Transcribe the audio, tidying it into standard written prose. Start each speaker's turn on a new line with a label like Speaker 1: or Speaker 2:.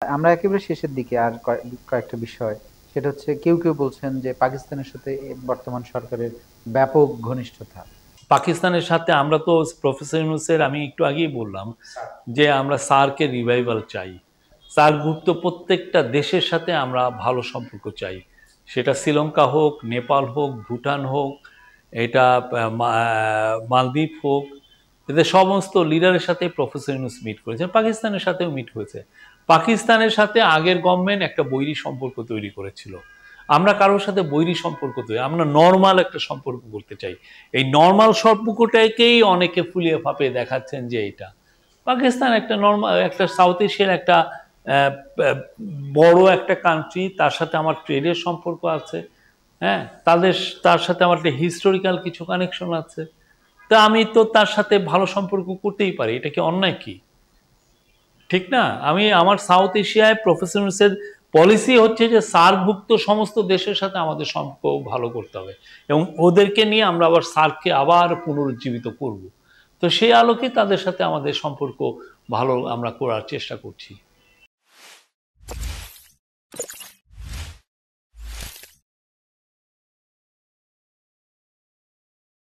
Speaker 1: আমরা একেবারে শেষের দিকে আর কয়েকটা বিষয়, সেটা হচ্ছে কেউ কেউ বলছেন যে পাকিস্তানের সাথে বর্তমান সরকারের ব্যাপক ঘনিষ্ঠতা।
Speaker 2: পাকিস্তানের সাথে আমরা তো প্রফেসর ইউনূসের আমি একটু আগেই বললাম যে আমরা সার্কে রিভাইভাল চাই। সার্কভুক্ত প্রত্যেকটা দেশের সাথে আমরা ভালো সম্পর্ক চাই, সেটা শ্রীলঙ্কা হোক, নেপাল হোক, ভুটান হোক, এটা মালদ্বীপ হোক। এদের সমস্ত লিডারের সাথে প্রফেসর ইউনূস মিট করেছেন, পাকিস্তানের সাথেও মিট হয়েছে। পাকিস্তানের সাথে আগের গভর্নমেন্ট একটা বৈরী সম্পর্ক তৈরি করেছিল। আমরা কারোর সাথে বৈরী সম্পর্ক তৈরি, আমরা নর্মাল একটা সম্পর্ক করতে চাই। এই নর্মাল সম্পর্কটাকেই অনেকে ফুলিয়ে ফাঁপিয়ে দেখাচ্ছেন যে এটা পাকিস্তান একটা নর্মাল একটা সাউথ এশিয়ার একটা বড় একটা কান্ট্রি, তার সাথে আমার ট্রেডের সম্পর্ক আছে। হ্যাঁ, তার সাথে আমার একটা হিস্টোরিক্যাল কিছু কানেকশন আছে। তা আমি তো তার সাথে ভালো সম্পর্ক করতেই পারি, এটা কি অন্যায়? কি ঠিক না? আমি আমার সাউথ এশিয়ায় প্রফেসর ইউনূসের পলিসি হচ্ছে যে সার্কভুক্ত সমস্ত দেশের সাথে আমাদের সম্পর্ক ভালো করতে হবে এবং ওদেরকে নিয়ে আমরা আবার সার্ককে আবার পুনরুজ্জীবিত করব। তো সেই আলোকে তাদের সাথে আমাদের সম্পর্ক ভালো আমরা করার চেষ্টা করছি।